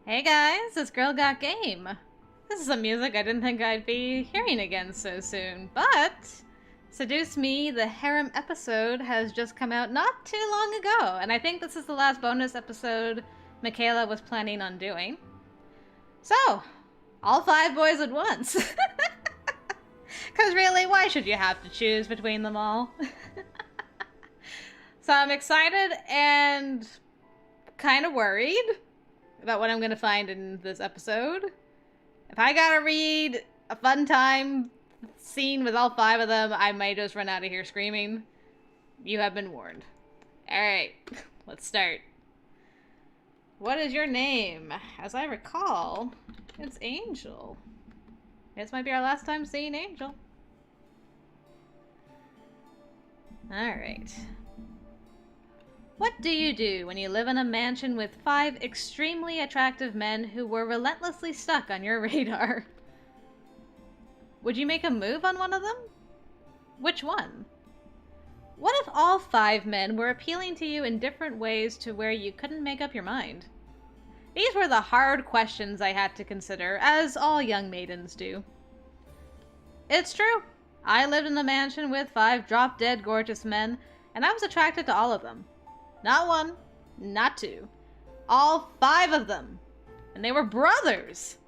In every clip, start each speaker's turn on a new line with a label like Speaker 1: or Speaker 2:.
Speaker 1: Hey guys, it's Girl Got Game. This is some music I didn't think I'd be hearing again so soon, but Seduce Me, the Harem episode, has just come out not too long ago, and I think this is the last bonus episode Michaela was planning on doing. So, all 5 boys at once. Because really, why should you have to choose between them all? So I'm excited and kind of worried about what I'm going to find in this episode. If I gotta read a fun time scene with all 5 of them, I might just run out of here screaming. You have been warned. Alright, let's start. What is your name? As I recall, it's Angel. This might be our last time seeing Angel. Alright. What do you do when you live in a mansion with 5 extremely attractive men who were relentlessly stuck on your radar? Would you make a move on one of them? Which one? What if all 5 men were appealing to you in different ways to where you couldn't make up your mind? These were the hard questions I had to consider, as all young maidens do. It's true. I lived in a mansion with 5 drop-dead gorgeous men, and I was attracted to all of them. Not 1, not 2. All 5 of them. And they were brothers.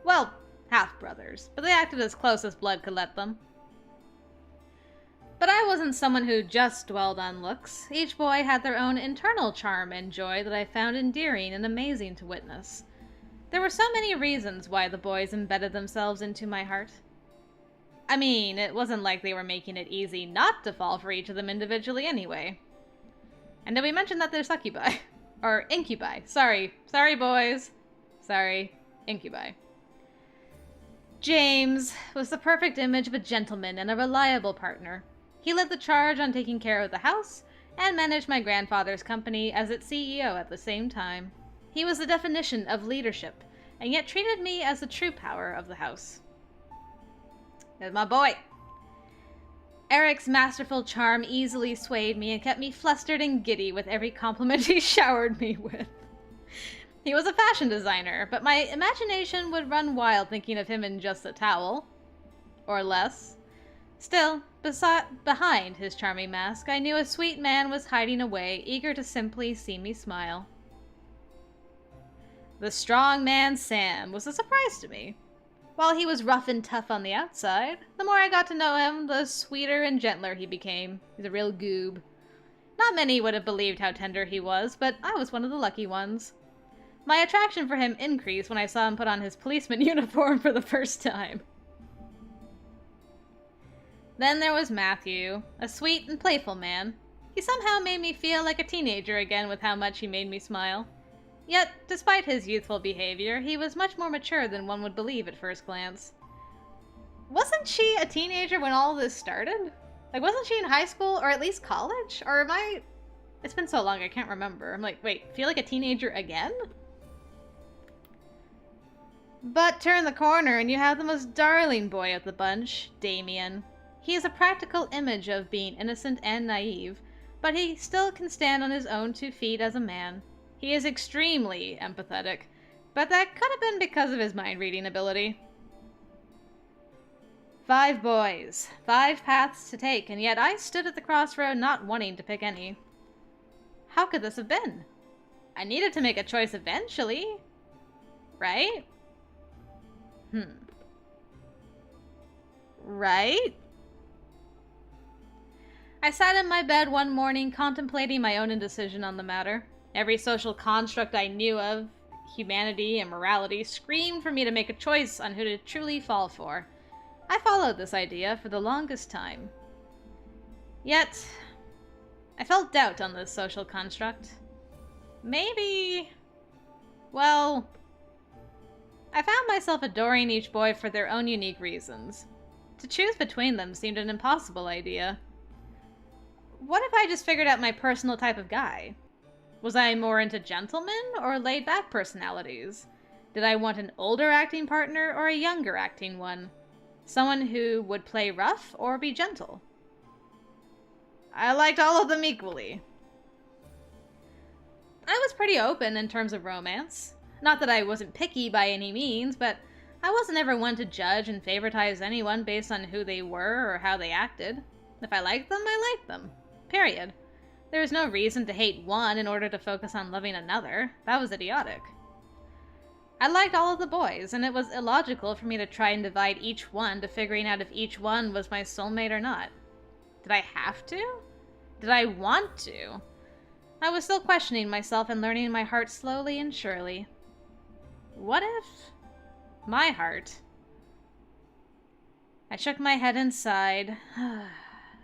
Speaker 1: Well, half-brothers, but they acted as close as blood could let them. But I wasn't someone who just dwelled on looks. Each boy had their own internal charm and joy that I found endearing and amazing to witness. There were so many reasons why the boys embedded themselves into my heart. I mean, it wasn't like they were making it easy not to fall for each of them individually anyway. And did we mention that they're succubi? Or incubi. Sorry, boys. Sorry, incubi. James was the perfect image of a gentleman and a reliable partner. He led the charge on taking care of the house and managed my grandfather's company as its CEO at the same time. He was the definition of leadership, and yet treated me as the true power of the house. There's my boy. Eric's masterful charm easily swayed me and kept me flustered and giddy with every compliment he showered me with. He was a fashion designer, but my imagination would run wild thinking of him in just a towel. Or less. Still, behind his charming mask, I knew a sweet man was hiding away, eager to simply see me smile. The strong man Sam was a surprise to me. While he was rough and tough on the outside, the more I got to know him, the sweeter and gentler he became. He's a real goob. Not many would have believed how tender he was, but I was one of the lucky ones. My attraction for him increased when I saw him put on his policeman uniform for the first time. Then there was Matthew, a sweet and playful man. He somehow made me feel like a teenager again with how much he made me smile. Yet, despite his youthful behavior, he was much more mature than one would believe at first glance. Wasn't she a teenager when all this started? Like, wasn't she in high school, or at least college? Or am I... It's been so long, I can't remember. I'm like, wait, feel like a teenager again? But turn the corner and you have the most darling boy of the bunch, Damien. He is a practical image of being innocent and naive, but he still can stand on his own 2 feet as a man. He is extremely empathetic, but that could have been because of his mind-reading ability. 5 boys, 5 paths to take, and yet I stood at the crossroad not wanting to pick any. How could this have been? I needed to make a choice eventually, right? Right? I sat in my bed one morning contemplating my own indecision on the matter. Every social construct I knew of, humanity and morality, screamed for me to make a choice on who to truly fall for. I followed this idea for the longest time. Yet, I felt doubt on this social construct. Maybe... Well, I found myself adoring each boy for their own unique reasons. To choose between them seemed an impossible idea. What if I just figured out my personal type of guy? Was I more into gentlemen or laid-back personalities? Did I want an older acting partner or a younger acting one? Someone who would play rough or be gentle? I liked all of them equally. I was pretty open in terms of romance. Not that I wasn't picky by any means, but I wasn't ever one to judge and favoritize anyone based on who they were or how they acted. If I liked them, I liked them. Period. There was no reason to hate one in order to focus on loving another. That was idiotic. I liked all of the boys, and it was illogical for me to try and divide each one to figuring out if each one was my soulmate or not. Did I have to? Did I want to? I was still questioning myself and learning my heart slowly and surely. What if... my heart... I shook my head and sighed,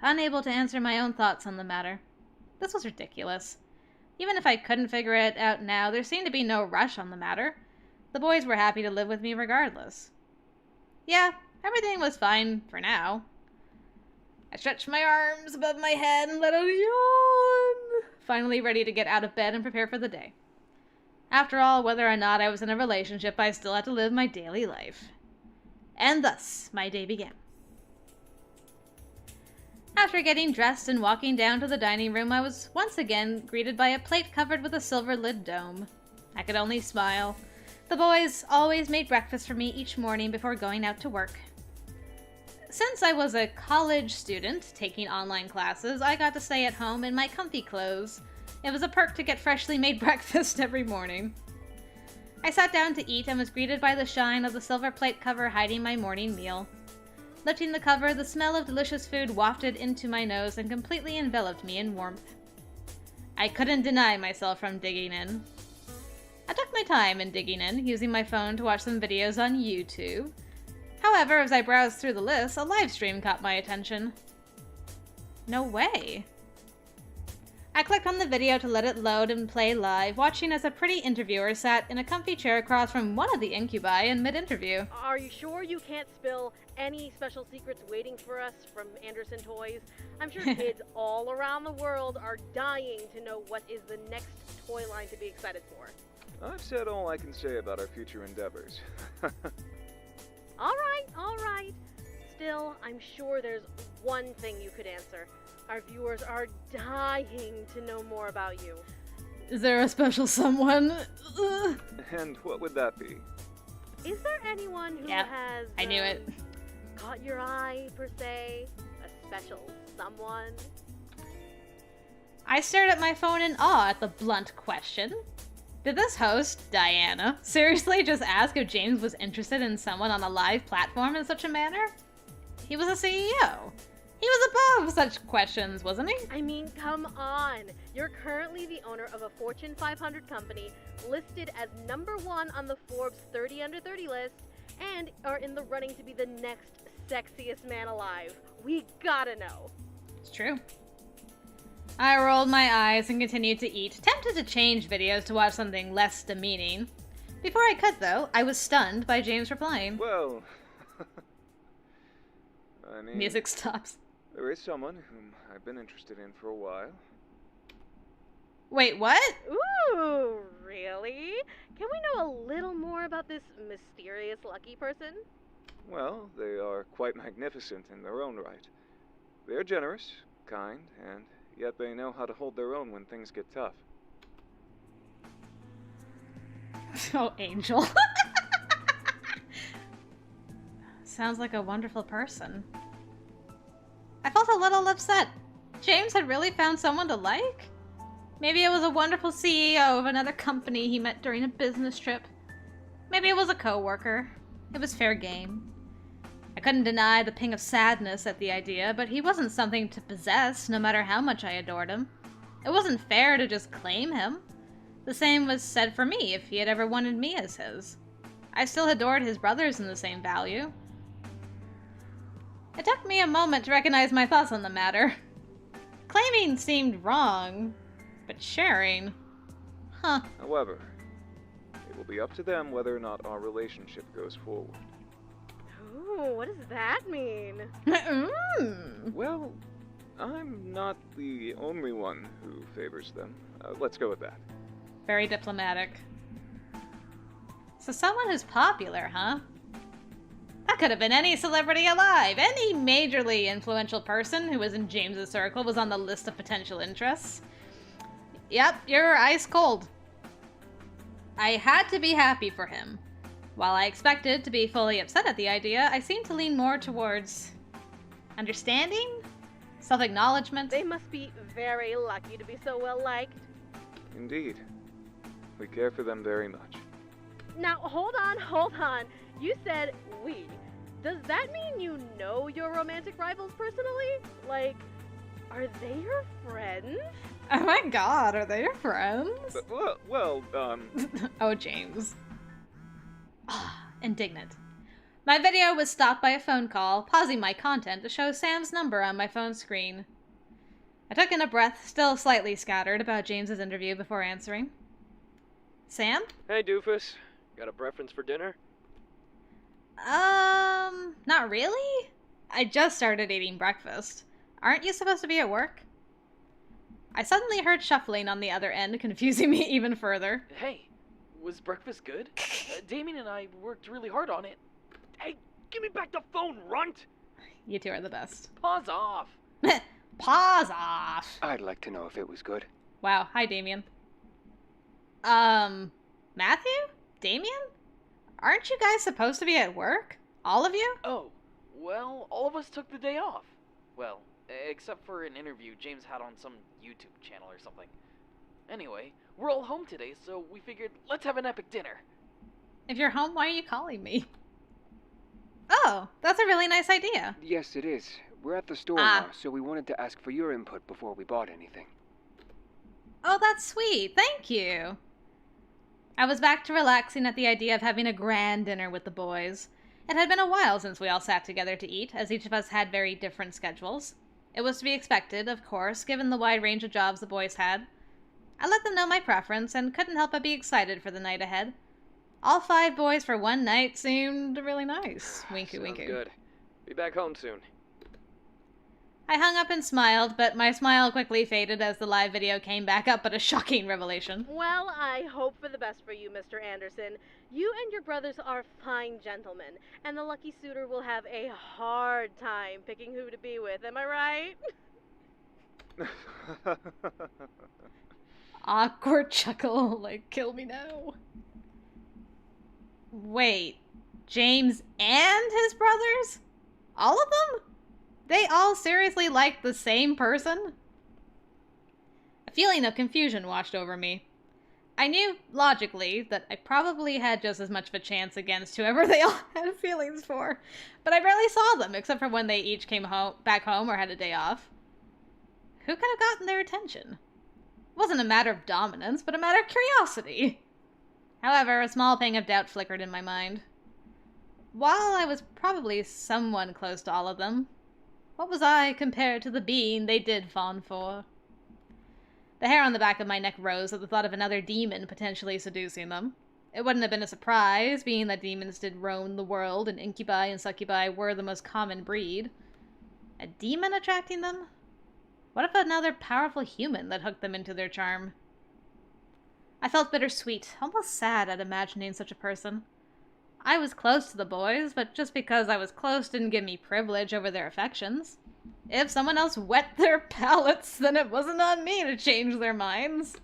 Speaker 1: unable to answer my own thoughts on the matter. This was ridiculous. Even if I couldn't figure it out now, there seemed to be no rush on the matter. The boys were happy to live with me regardless. Yeah, everything was fine for now. I stretched my arms above my head and let out a yawn, finally ready to get out of bed and prepare for the day. After all, whether or not I was in a relationship, I still had to live my daily life. And thus, my day began. After getting dressed and walking down to the dining room, I was once again greeted by a plate covered with a silver-lid dome. I could only smile. The boys always made breakfast for me each morning before going out to work. Since I was a college student taking online classes, I got to stay at home in my comfy clothes. It was a perk to get freshly made breakfast every morning. I sat down to eat and was greeted by the shine of the silver plate cover hiding my morning meal. Lifting the cover, the smell of delicious food wafted into my nose and completely enveloped me in warmth. I couldn't deny myself from digging in. I took my time in digging in, using my phone to watch some videos on YouTube. However, as I browsed through the list, a live stream caught my attention. No way. I clicked on the video to let it load and play live, watching as a pretty interviewer sat in a comfy chair across from one of the incubi in mid-interview.
Speaker 2: Are you sure you can't spill any special secrets waiting for us from Anderson Toys? I'm sure kids all around the world are dying to know what is the next toy line to be excited for.
Speaker 3: I've said all I can say about our future endeavors.
Speaker 2: All right. Still, I'm sure there's one thing you could answer. Our viewers are dying to know more about you.
Speaker 1: Is there a special someone?
Speaker 3: And what would that be?
Speaker 2: Is there anyone who has...
Speaker 1: I knew it.
Speaker 2: Caught your eye, per se? A special someone?
Speaker 1: I stared at my phone in awe at the blunt question. Did this host, Diana, seriously just ask if James was interested in someone on a live platform in such a manner? He was a CEO. He was above such questions, wasn't he?
Speaker 2: I mean, come on. You're currently the owner of a Fortune 500 company, listed as #1 on the Forbes 30 Under 30 list, and are in the running to be the next sexiest man alive. We gotta know.
Speaker 1: It's true. I rolled my eyes and continued to eat, tempted to change videos to watch something less demeaning. Before I could, though, I was stunned by James replying.
Speaker 3: Well, I mean...
Speaker 1: Music stops.
Speaker 3: There is someone whom I've been interested in for a while.
Speaker 1: Wait, what?
Speaker 2: Ooh, really? Can we know a little more about this mysterious lucky person?
Speaker 3: Well, they are quite magnificent in their own right. They're generous, kind, and yet they know how to hold their own when things get tough.
Speaker 1: Oh, Angel. Sounds like a wonderful person. I felt a little upset. James had really found someone to like? Maybe it was a wonderful CEO of another company he met during a business trip. Maybe it was a coworker. It was fair game. I couldn't deny the ping of sadness at the idea, but he wasn't something to possess, no matter how much I adored him. It wasn't fair to just claim him. The same was said for me if he had ever wanted me as his. I still adored his brothers in the same value. It took me a moment to recognize my thoughts on the matter. Claiming seemed wrong, but sharing... Huh.
Speaker 3: However, it will be up to them whether or not our relationship goes forward.
Speaker 2: Ooh, what does that mean?
Speaker 3: Well, I'm not the only one who favors them. Let's go with that.
Speaker 1: Very diplomatic. So someone who's popular, huh? That could have been any celebrity alive. Any majorly influential person who was in James's circle was on the list of potential interests. Yep, you're ice cold. I had to be happy for him. While I expected to be fully upset at the idea, I seemed to lean more towards understanding? Self-acknowledgement?
Speaker 2: They must be very lucky to be so well liked.
Speaker 3: Indeed. We care for them very much.
Speaker 2: Now, hold on. You said we. Does that mean you know your romantic rivals personally? Like, are they your friends?
Speaker 1: Oh my god, are they your friends?
Speaker 3: Well,
Speaker 1: Oh, James. Indignant. My video was stopped by a phone call, pausing my content to show Sam's number on my phone screen. I took in a breath, still slightly scattered about James's interview before answering. Sam?
Speaker 4: Hey, doofus. Got a preference for dinner?
Speaker 1: Not really? I just started eating breakfast. Aren't you supposed to be at work? I suddenly heard shuffling on the other end, confusing me even further.
Speaker 4: Hey, was breakfast good? Damien and I worked really hard on it. Hey, give me back the phone, runt!
Speaker 1: You two are the best.
Speaker 4: Pause off.
Speaker 1: Pause off.
Speaker 5: I'd like to know if it was good.
Speaker 1: Wow, hi Damien. Matthew? Damien? Aren't you guys supposed to be at work? All of you?
Speaker 4: Oh, well, all of us took the day off. Well, except for an interview James had on some YouTube channel or something. Anyway, we're all home today, so we figured let's have an epic dinner.
Speaker 1: If you're home, why are you calling me? Oh, that's a really nice idea.
Speaker 5: Yes, it is. We're at the store now, so we wanted to ask for your input before we bought anything.
Speaker 1: Oh, that's sweet. Thank you. I was back to relaxing at the idea of having a grand dinner with the boys. It had been a while since we all sat together to eat, as each of us had very different schedules. It was to be expected, of course, given the wide range of jobs the boys had. I let them know my preference, and couldn't help but be excited for the night ahead. All 5 boys for one night seemed really nice. Winky,
Speaker 4: Sounds
Speaker 1: winky.
Speaker 4: good. Be back home soon.
Speaker 1: I hung up and smiled, but my smile quickly faded as the live video came back up, but a shocking revelation.
Speaker 2: Well, I hope for the best for you, Mr. Anderson. You and your brothers are fine gentlemen, and the lucky suitor will have a hard time picking who to be with, am I right?
Speaker 1: Awkward chuckle, like, kill me now. Wait, James and his brothers? All of them? They all seriously like the same person? A feeling of confusion washed over me. I knew, logically, that I probably had just as much of a chance against whoever they all had feelings for, but I barely saw them, except for when they each came back home or had a day off. Who could have gotten their attention? It wasn't a matter of dominance, but a matter of curiosity. However, a small pang of doubt flickered in my mind. While I was probably someone close to all of them, what was I compared to the being they did fawn for? The hair on the back of my neck rose at the thought of another demon potentially seducing them. It wouldn't have been a surprise, being that demons did roam the world and incubi and succubi were the most common breed. A demon attracting them? What if another powerful human that hooked them into their charm? I felt bittersweet, almost sad at imagining such a person. I was close to the boys, but just because I was close didn't give me privilege over their affections. If someone else wet their palates, then it wasn't on me to change their minds.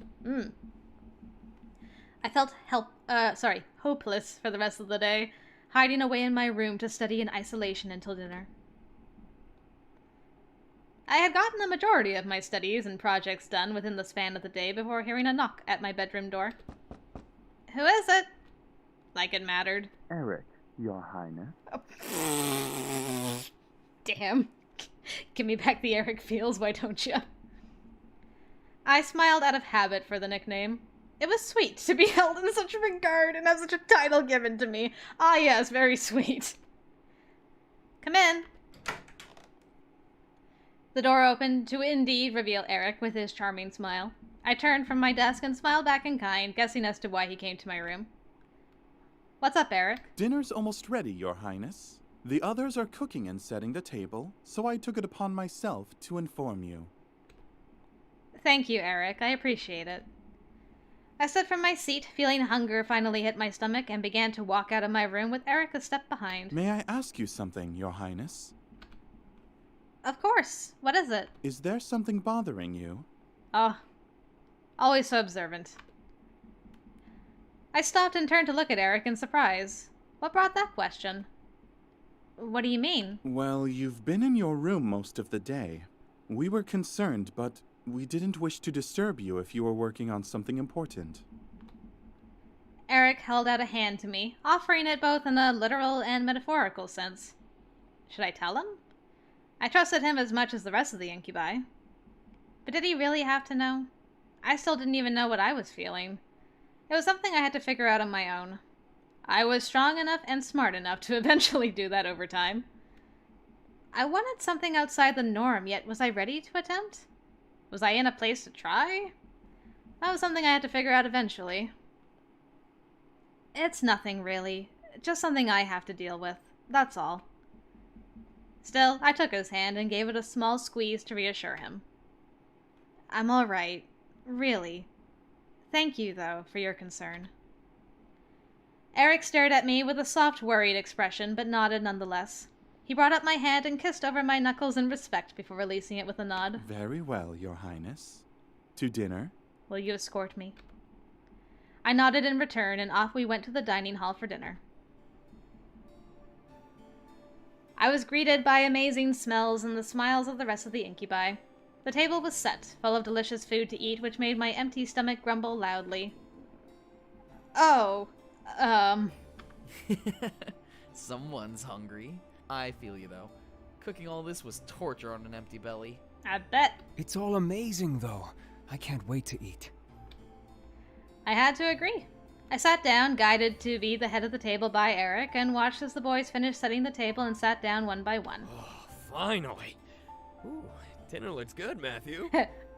Speaker 1: I felt hopeless for the rest of the day, hiding away in my room to study in isolation until dinner. I had gotten the majority of my studies and projects done within the span of the day before hearing a knock at my bedroom door. Who is it? Like it mattered.
Speaker 6: Eric, Your Highness.
Speaker 1: Oh. Damn. Give me back the Eric feels, why don't you? I smiled out of habit for the nickname. It was sweet to be held in such regard and have such a title given to me. Ah yes, very sweet. Come in. The door opened to indeed reveal Eric with his charming smile. I turned from my desk and smiled back in kind, guessing as to why he came to my room. What's up, Eric?
Speaker 6: Dinner's almost ready, Your Highness. The others are cooking and setting the table, so I took it upon myself to inform you.
Speaker 1: Thank you, Eric. I appreciate it. I stood from my seat, feeling hunger finally hit my stomach, and began to walk out of my room with Eric a step behind.
Speaker 6: May I ask you something, Your Highness?
Speaker 1: Of course. What is it?
Speaker 6: Is there something bothering you?
Speaker 1: Oh, always so observant. I stopped and turned to look at Eric in surprise. What brought that question? What do you mean?
Speaker 6: Well, you've been in your room most of the day. We were concerned, but we didn't wish to disturb you if you were working on something important.
Speaker 1: Eric held out a hand to me, offering it both in a literal and metaphorical sense. Should I tell him? I trusted him as much as the rest of the incubi. But did he really have to know? I still didn't even know what I was feeling. It was something I had to figure out on my own. I was strong enough and smart enough to eventually do that over time. I wanted something outside the norm, yet was I ready to attempt? Was I in a place to try? That was something I had to figure out eventually. It's nothing, really. Just something I have to deal with. That's all. Still, I took his hand and gave it a small squeeze to reassure him. I'm all right. Really. Thank you, though, for your concern. Eric stared at me with a soft, worried expression, but nodded nonetheless. He brought up my hand and kissed over my knuckles in respect before releasing it with a nod.
Speaker 6: Very well, Your Highness. To dinner?
Speaker 1: Will you escort me? I nodded in return, and off we went to the dining hall for dinner. I was greeted by amazing smells and the smiles of the rest of the incubi. The table was set, full of delicious food to eat, which made my empty stomach grumble loudly. Oh,
Speaker 7: Someone's hungry. I feel you, though. Cooking all this was torture on an empty belly.
Speaker 1: I bet.
Speaker 5: It's all amazing, though. I can't wait to eat.
Speaker 1: I had to agree. I sat down, guided to be the head of the table by Eric, and watched as the boys finished setting the table and sat down one by one.
Speaker 8: Oh, finally. Ooh, dinner looks good, Matthew.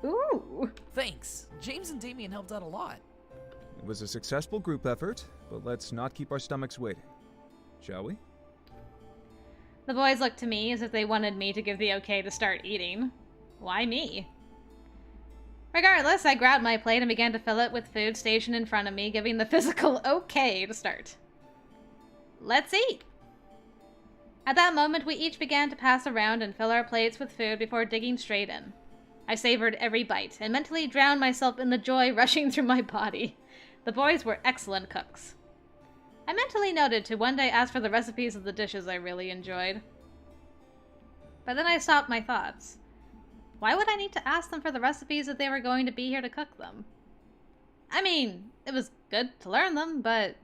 Speaker 1: Ooh.
Speaker 7: Thanks. James and Damien helped out a lot.
Speaker 9: It was a successful group effort, but let's not keep our stomachs waiting. Shall we?
Speaker 1: The boys looked to me as if they wanted me to give the okay to start eating. Why me? Regardless, I grabbed my plate and began to fill it with food stationed in front of me, giving the physical okay to start. Let's eat! At that moment, we each began to pass around and fill our plates with food before digging straight in. I savored every bite and mentally drowned myself in the joy rushing through my body. The boys were excellent cooks. I mentally noted to one day ask for the recipes of the dishes I really enjoyed. But then I stopped my thoughts. Why would I need to ask them for the recipes if they were going to be here to cook them? I mean, it was good to learn them, but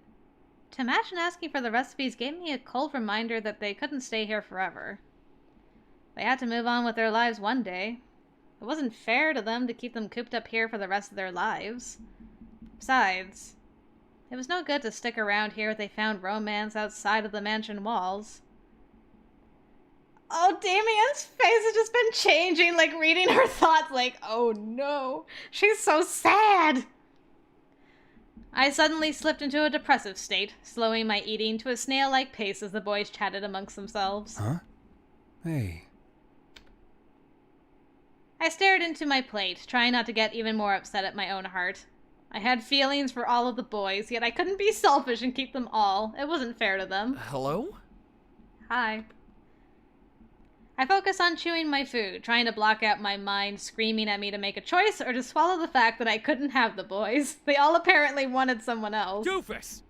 Speaker 1: to imagine asking for the recipes gave me a cold reminder that they couldn't stay here forever. They had to move on with their lives one day. It wasn't fair to them to keep them cooped up here for the rest of their lives. Besides, it was no good to stick around here if they found romance outside of the mansion walls. Oh, Damien's face has just been changing, like reading her thoughts, like, oh no, she's so sad. I suddenly slipped into a depressive state, slowing my eating to a snail-like pace as the boys chatted amongst themselves.
Speaker 5: Huh? Hey.
Speaker 1: I stared into my plate, trying not to get even more upset at my own heart. I had feelings for all of the boys, yet I couldn't be selfish and keep them all. It wasn't fair to them.
Speaker 7: Hello?
Speaker 1: Hi. I focused on chewing my food, trying to block out my mind screaming at me to make a choice or to swallow the fact that I couldn't have the boys. They all apparently wanted someone else.
Speaker 8: Doofus!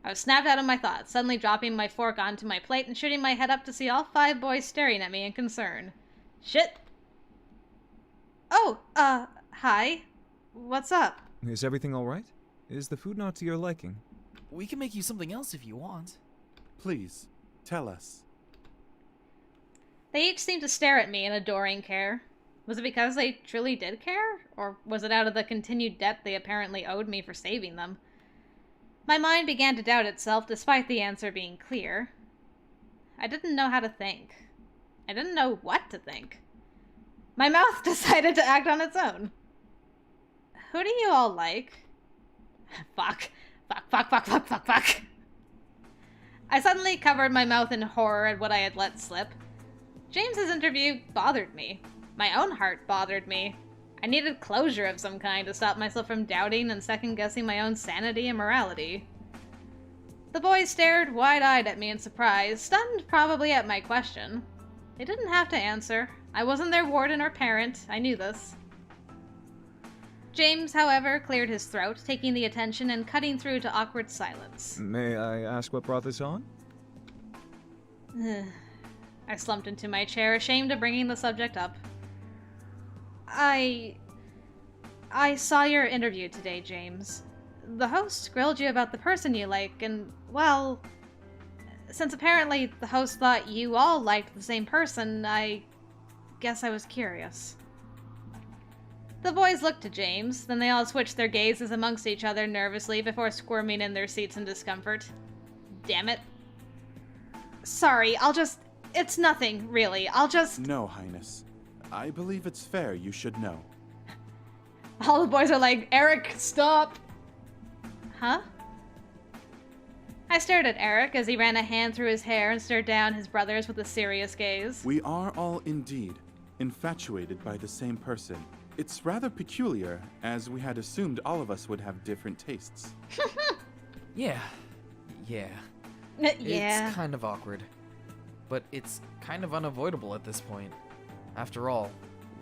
Speaker 1: I was snapped out of my thoughts, suddenly dropping my fork onto my plate and shooting my head up to see all 5 boys staring at me in concern. Shit. Oh, hi. What's up?
Speaker 9: Is everything alright? Is the food not to your liking?
Speaker 7: We can make you something else if you want.
Speaker 6: Please, tell us.
Speaker 1: They each seemed to stare at me in adoring care. Was it because they truly did care? Or was it out of the continued debt they apparently owed me for saving them? My mind began to doubt itself despite the answer being clear. I didn't know how to think. I didn't know what to think. My mouth decided to act on its own. Who do you all like? Fuck. Fuck. I suddenly covered my mouth in horror at what I had let slip. James's interview bothered me. My own heart bothered me. I needed closure of some kind to stop myself from doubting and second-guessing my own sanity and morality. The boys stared wide-eyed at me in surprise, stunned probably at my question. They didn't have to answer. I wasn't their warden or parent. I knew this. James, however, cleared his throat, taking the attention and cutting through to awkward silence.
Speaker 9: May I ask what brought this on?
Speaker 1: I slumped into my chair, ashamed of bringing the subject up. I saw your interview today, James. The host grilled you about the person you like, and, well, since apparently the host thought you all liked the same person, I guess I was curious. The boys looked to James, then they all switched their gazes amongst each other nervously before squirming in their seats in discomfort. Damn it. Sorry, it's nothing, really.
Speaker 6: No, Highness. I believe it's fair you should know.
Speaker 1: All the boys are like, Eric, stop! Huh? I stared at Eric as he ran a hand through his hair and stared down his brothers with a serious gaze.
Speaker 6: We are all indeed infatuated by the same person. It's rather peculiar, as we had assumed all of us would have different tastes.
Speaker 7: Yeah.
Speaker 1: Yeah.
Speaker 7: It's kind of awkward. But it's kind of unavoidable at this point. After all,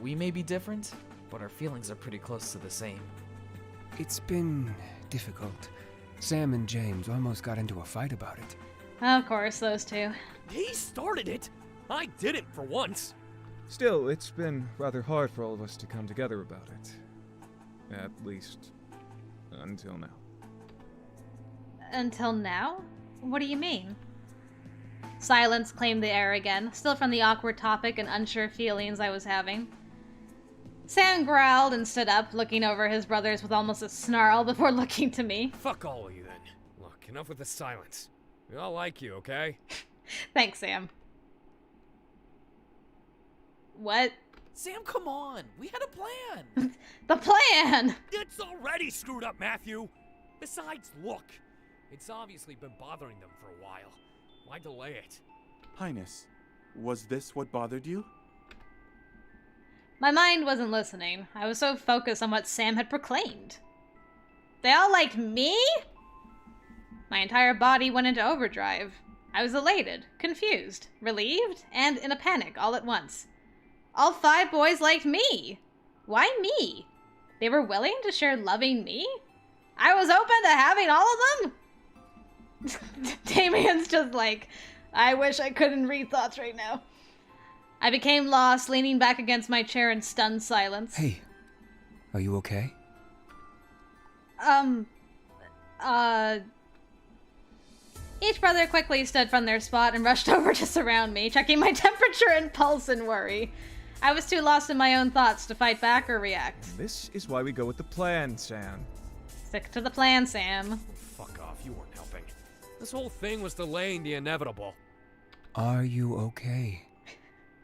Speaker 7: we may be different, but our feelings are pretty close to the same.
Speaker 5: It's been difficult. Sam and James almost got into a fight about it.
Speaker 1: Of course, those two.
Speaker 8: He started it. I didn't for once.
Speaker 9: Still, it's been rather hard for all of us to come together about it. At least, until now.
Speaker 1: Until now? What do you mean? Silence claimed the air again, still from the awkward topic and unsure feelings I was having. Sam growled and stood up, looking over his brothers with almost a snarl before looking to me.
Speaker 8: Fuck all of you then. Look, enough with the silence. We all like you, okay?
Speaker 1: Thanks, Sam. What?
Speaker 7: Sam, come on! We had a plan!
Speaker 1: The plan!
Speaker 8: It's already screwed up, Matthew! Besides, look. It's obviously been bothering them for a while. Why delay it?
Speaker 6: Highness, was this what bothered you?
Speaker 1: My mind wasn't listening. I was so focused on what Sam had proclaimed. They all liked me? My entire body went into overdrive. I was elated, confused, relieved, and in a panic all at once. All 5 boys liked me. Why me? They were willing to share loving me? I was open to having all of them? Damien's just like, I wish I couldn't read thoughts right now. I became lost, leaning back against my chair in stunned silence.
Speaker 5: Hey, are you okay?
Speaker 1: Each brother quickly stood from their spot and rushed over to surround me, checking my temperature and pulse in worry. I was too lost in my own thoughts to fight back or react.
Speaker 9: This is why we go with the plan, Sam.
Speaker 1: Stick to the plan, Sam.
Speaker 8: Fuck off, you weren't helping. This whole thing was delaying the inevitable.
Speaker 5: Are you okay?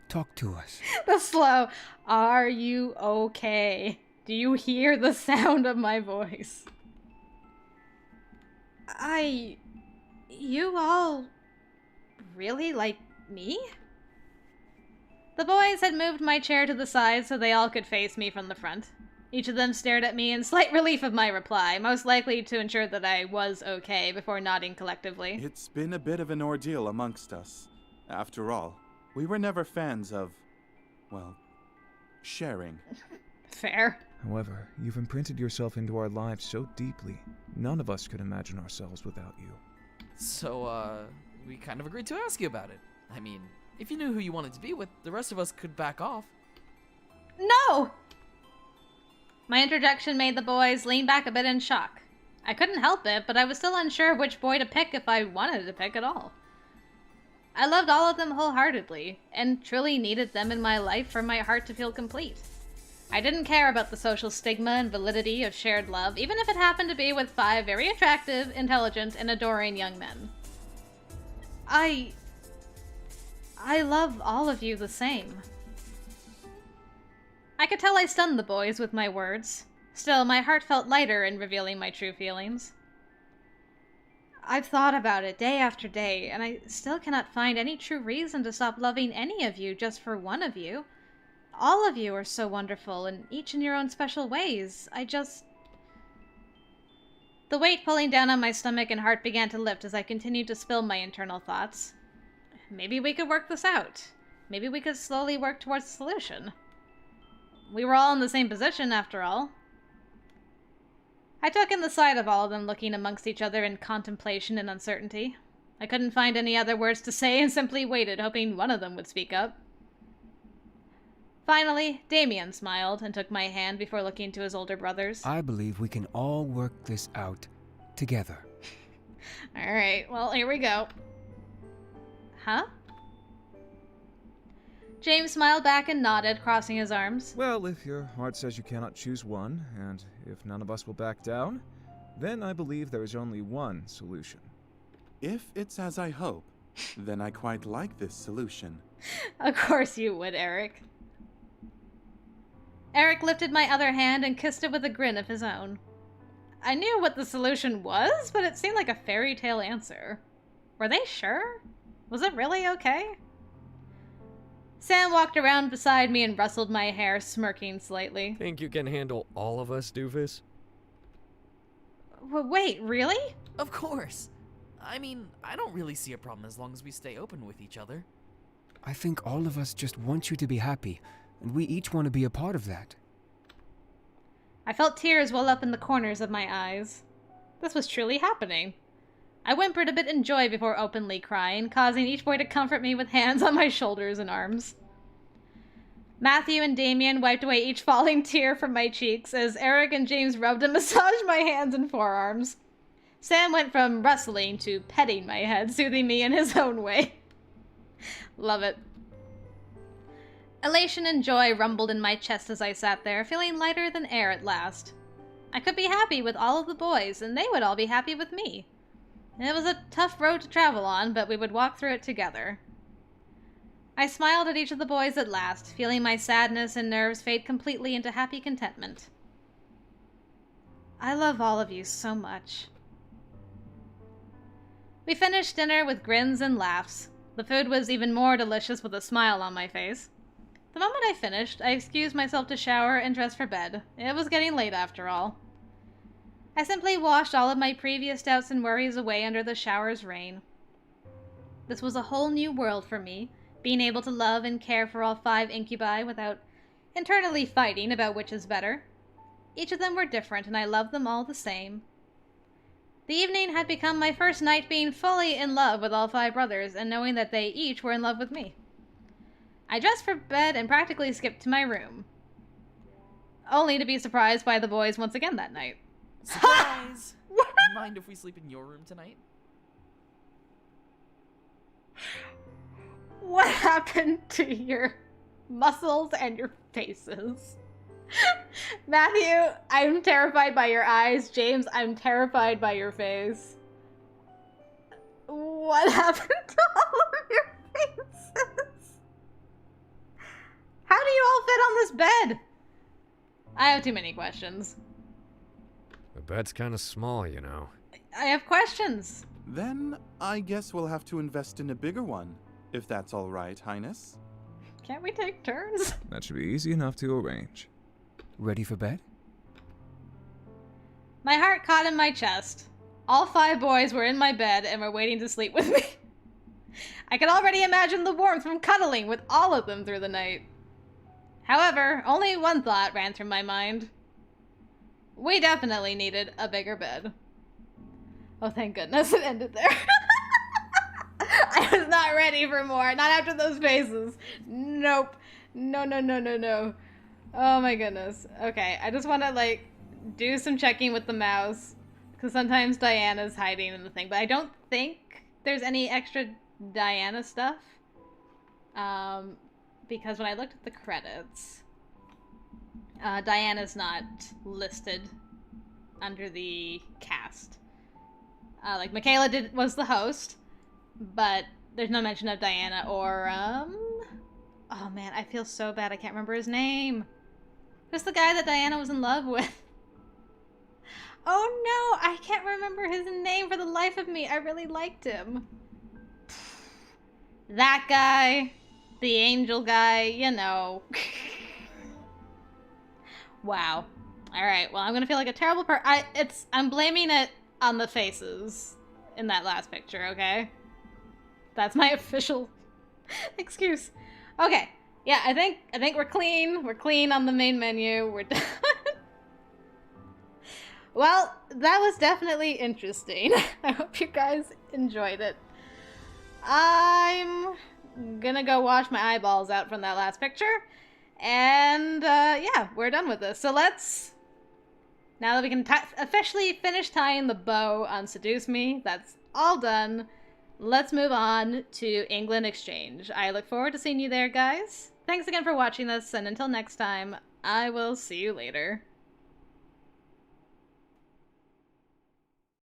Speaker 5: Talk to us.
Speaker 1: The slow, are you okay? Do you hear the sound of my voice? You all really like me? The boys had moved my chair to the side so they all could face me from the front. Each of them stared at me in slight relief of my reply, most likely to ensure that I was okay before nodding collectively.
Speaker 6: It's been a bit of an ordeal amongst us. After all, we were never fans of, well, sharing.
Speaker 1: Fair.
Speaker 9: However, you've imprinted yourself into our lives so deeply, none of us could imagine ourselves without you.
Speaker 7: So, we kind of agreed to ask you about it. I mean, if you knew who you wanted to be with, the rest of us could back off.
Speaker 1: No! My interjection made the boys lean back a bit in shock. I couldn't help it, but I was still unsure which boy to pick if I wanted to pick at all. I loved all of them wholeheartedly, and truly needed them in my life for my heart to feel complete. I didn't care about the social stigma and validity of shared love, even if it happened to be with 5 very attractive, intelligent, and adoring young men. I love all of you the same. I could tell I stunned the boys with my words. Still, my heart felt lighter in revealing my true feelings. I've thought about it day after day, and I still cannot find any true reason to stop loving any of you just for one of you. All of you are so wonderful, and each in your own special ways. The weight pulling down on my stomach and heart began to lift as I continued to spill my internal thoughts. Maybe we could work this out. Maybe we could slowly work towards a solution. We were all in the same position, after all. I took in the sight of all of them looking amongst each other in contemplation and uncertainty. I couldn't find any other words to say and simply waited, hoping one of them would speak up. Finally, Damien smiled and took my hand before looking to his older brothers.
Speaker 5: I believe we can all work this out together.
Speaker 1: Alright, well, here we go. Huh? James smiled back and nodded, crossing his arms.
Speaker 9: Well, if your heart says you cannot choose one, and if none of us will back down, then I believe there is only one solution.
Speaker 6: If it's as I hope, then I quite like this solution.
Speaker 1: Of course you would, Eric. Eric lifted my other hand and kissed it with a grin of his own. I knew what the solution was, but it seemed like a fairy tale answer. Were they sure? Was it really okay? Sam walked around beside me and rustled my hair, smirking slightly.
Speaker 8: Think you can handle all of us, doofus?
Speaker 1: Wait, really?
Speaker 7: Of course. I mean, I don't really see a problem as long as we stay open with each other.
Speaker 5: I think all of us just want you to be happy, and we each want to be a part of that.
Speaker 1: I felt tears well up in the corners of my eyes. This was truly happening. I whimpered a bit in joy before openly crying, causing each boy to comfort me with hands on my shoulders and arms. Matthew and Damien wiped away each falling tear from my cheeks as Eric and James rubbed and massaged my hands and forearms. Sam went from rustling to petting my head, soothing me in his own way. Love it. Elation and joy rumbled in my chest as I sat there, feeling lighter than air at last. I could be happy with all of the boys, and they would all be happy with me. It was a tough road to travel on, but we would walk through it together. I smiled at each of the boys at last, feeling my sadness and nerves fade completely into happy contentment. I love all of you so much. We finished dinner with grins and laughs. The food was even more delicious with a smile on my face. The moment I finished, I excused myself to shower and dress for bed. It was getting late after all. I simply washed all of my previous doubts and worries away under the shower's rain. This was a whole new world for me, being able to love and care for all 5 incubi without internally fighting about which is better. Each of them were different, and I loved them all the same. The evening had become my first night being fully in love with all 5 brothers, and knowing that they each were in love with me. I dressed for bed and practically skipped to my room, only to be surprised by the boys once again that night.
Speaker 7: Surprise! Mind if we sleep in your room tonight?
Speaker 1: What happened to your muscles and your faces? Matthew, I'm terrified by your eyes. James, I'm terrified by your face. What happened to all of your faces? How do you all fit on this bed? I have too many questions.
Speaker 8: The bed's kind of small, you know.
Speaker 1: I have questions.
Speaker 6: Then I guess we'll have to invest in a bigger one, if that's all right, Highness.
Speaker 1: Can't we take turns?
Speaker 9: That should be easy enough to arrange.
Speaker 5: Ready for bed?
Speaker 1: My heart caught in my chest. All 5 boys were in my bed and were waiting to sleep with me. I could already imagine the warmth from cuddling with all of them through the night. However, only one thought ran through my mind. We definitely needed a bigger bed. Oh, thank goodness it ended there. I was not ready for more. Not after those faces. Nope. No, no, no, no, no. Oh my goodness. Okay, I just want to, like, do some checking with the mouse. Because sometimes Diana's hiding in the thing. But I don't think there's any extra Diana stuff. Because when I looked at the credits, Diana's not listed under the cast. Like, Michaela was the host, but there's no mention of Diana or, oh man, I feel so bad I can't remember his name. Who's the guy that Diana was in love with? Oh no, I can't remember his name for the life of me. I really liked him. That guy, the angel guy, you know. Wow. Alright, well, I'm gonna feel like a terrible I'm blaming it on the faces in that last picture, okay? That's my official excuse. Okay. Yeah, I think we're clean. We're clean on the main menu. We're done. Well, that was definitely interesting. I hope you guys enjoyed it. I'm gonna go wash my eyeballs out from that last picture. And, yeah, we're done with this. So let's... Now that we can officially finish tying the bow on Seduce Me, that's all done. Let's move on to England Exchange. I look forward to seeing you there, guys. Thanks again for watching this, and until next time, I will see you later.